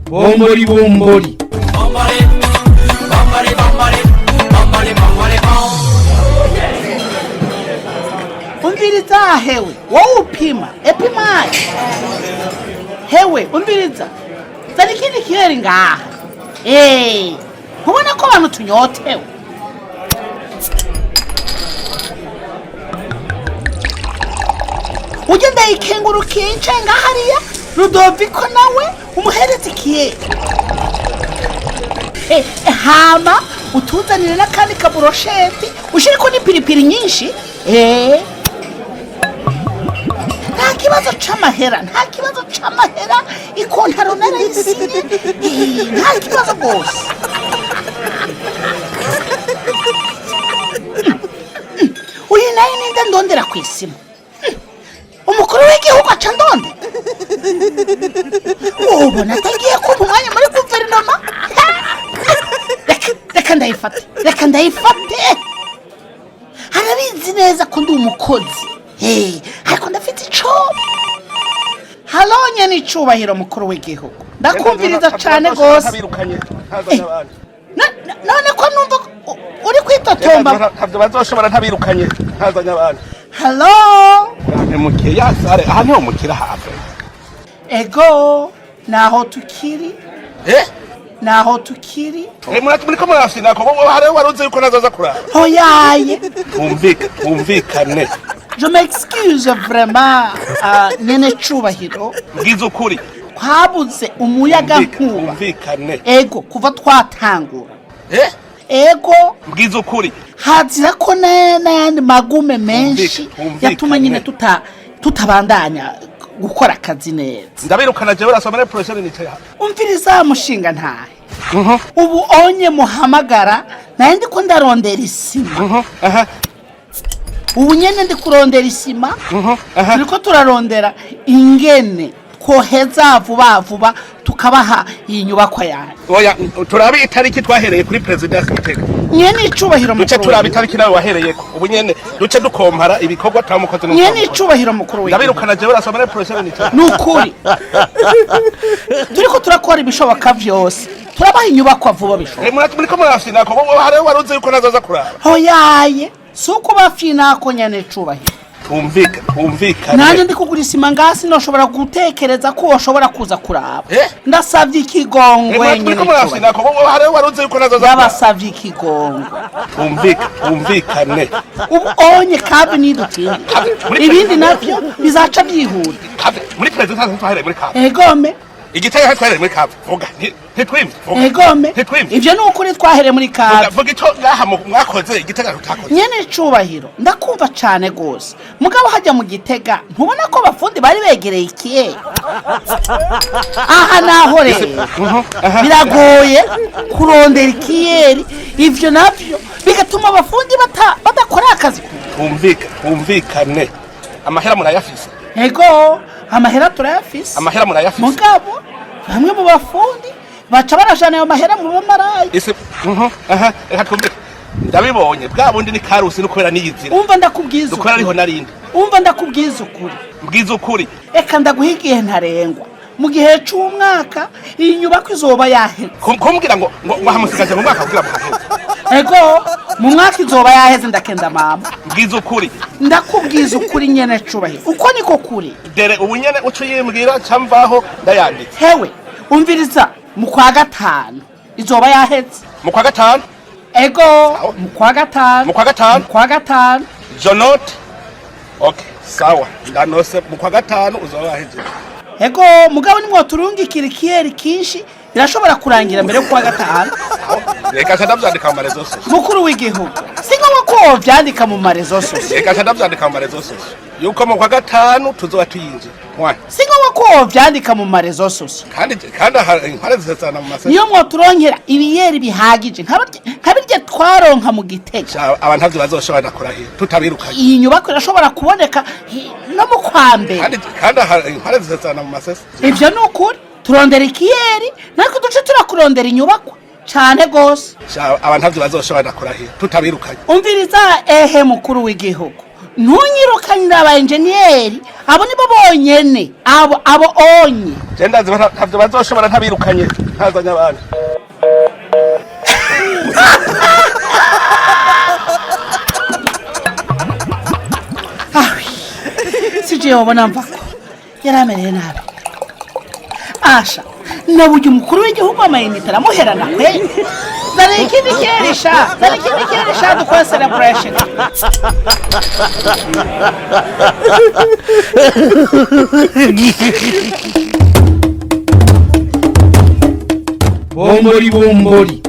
Bombori Bombori. Umviriza hewe, wowe upima, epimaye. Hewe, umviriza. Zari ikindi kiyeri ngaha. Ubona ko abantu tunyotewe. Ugenda ikengurukiye incenga hariya, Rudoviko nawe umuhereza ikiyeri. Hama utuzanire n'akandi kaburosheti, ushiriko n'ipiripiri nyinshi. Nta kibazo c'amahera, ikontaro narayisine. Nta kibazo gose. Uyu nayo ninde ndondera kw'isimu? Umukuru w'igihugu aca ndonde. Ubona atagiye kumpa umwanya muri guverinoma? Reka ndayifate. Arabizi neza ko ndi umukozi. Ariko ndafite icobo. Halo Nyenecubahiro mukuru w'igihugu. Ndakumviriza cane gose. None ko numva uri kwitotomba. Ntabyo bazoshobora ntabirukanye ntazanya abantu. Halo. Mukiye yasare aha niho mukira hafi. Ego naho tukiri. Naho tukiri. Muriko murafina ko hari waruze yuko nazaza kurara. Hoyaye. Umvikane. Je m'excuse vraiment Nyenecubahiro. Mbwiza ukuri. Kwabuze umuyaga nkuba. Umvikane. Ego kuva twatangura. Ego mbwiza ukuri. Hazira ko n'ayandi magume menshi yatuma nyine tutabandanya gukora akazi neza. Ndabirukana je barasomera professeur nicaye. Umviriza mushinga ntahe. Ubu onye muhamagara naye ndiko ndarondera isima. Ubu nyene ndi kurondera isima. Turiko turarondera ingene koheza vuba tukabaha iyi nyubakwa yawe. Oya turabi itariki twahereye kuri Perezida Ndayishimiye. Nyenecubahiro mukuru. Duce turabi itariki nawe wahereyeko. Ubu nyene duce dukompara ibikorwa twamukoze no. Nyenecubahiro mukuru we. Ndabirukana je barasomera professeur nicaye. Nukuri. Turiko turakora ibishoboka vyose. Turabaha inyubakwa vuba bishoboka. Muriko murafina ko hari waruze yuko nazaza kurara. Hoyaye. Suko bafina ko Nyenecubahiro. Umvikane. Nanje ndi kugura isima ngasi noshobora gutekereza ko woshobora kuza kuraba. Ndasavye ikigongwe Muriko murafina ko hari waruze yuko nazaza kurara. Ndabasavye ikigongwe. Umvikane. Ubu onye kabi nidutinde. Ibindi navyo bizaca byihuta. Muri Perezida twahereye muri kabi. Egome. Igitaya twahereye muri kabi. Vuga ntitwimve. Egome. Ivyo nukuri twahereye muri kabi. Vuga ico ngaha mwakoze igitega tutakoze. Nyenecubahiro ndakumva cane gose. Mugabo hajya mu gitega ntubona ko abafundi bari begereye ikiyeri. Aha naho rero biragoye kurondera ikiyeri, ivyo navyo bigatuma abafundi badakora akazi. Umvikane. Amahera murayafise. Ego amahera turayafise. Amahera murayafise. Mugabo bamwe mu bafundi baca barajana ayo mahera mu bamarayi. Ese reka twumve. Ndabibonye bwa bundi ni karusi nukubera niyizira. Umva ndakubwiza. Dukora ariho narindi. Umva ndakubwiza ukuri. Mbwiza ukuri. Eka ndaguhigiye ntarengwa. Mu gihe c'umwaka iyi nyubako izoba yaheze. Kumbwira ngo hamusigaje mu mwaka kugira muheze. Ego mu mwaka izoba yaheze ndakenda mama. Mbwiza ukuri. Ndakubwiza ukuri Nyenecubahiro. Uko niko kuri. Dere ubu nyene uco yimbwira camvaho ndayanditse. Hewe umviriza mu kwa gatanu izoba yaheze. Mu kwa gatanu? Ego mu kwa gatanu. Mu kwa gatanu? Mu kwa gatanu. Jonot. Okay, sawa. Ndanose mu kwa gatanu uzoba yaheze. Ego mugabo nimwo turungikira ikiyeri kinshi birashobora kurangira mbere kwa gatanu. Reka ndavyandika mu marezo sose. Mukuru w'igihugu. Singo ko vyandika mu marezo sose. Reka ndavyandika mu marezo sose. Yuko mu kwa gatanu tuzoba tuyinje. Singo ko vyandika mu marezo sose. Kandi impare zisana mu masese. Niyo mwo turongera ibiyeri bihagije nkabirye twaronka mu gitega. Abantu ntavyo bazoshobora kurahiye tutabirukanye. Iyi nyubako irashobora kuboneka no mu kwambe. Kandi impare zisana mu masese. Ivyo nukuri turondera ikiyeri nako duce turakurondera inyubako cyane gose. Abantu ntavyo bazoshobora kurahiye tutabirukanye. Umviriza mukuru w'igihugu. ntunyirukanye aba enjeniyeri abo nibo bonyene abo onye je ndazi ntavyo bazoshobora ntabirukanye ntazanye abandi. sije wabona mvako yaramereye nabi asha naburyo umukuru w'igihugu amayinite aramuherana kwe zana ikindi kerisha dukora celebration. Bombori Bombori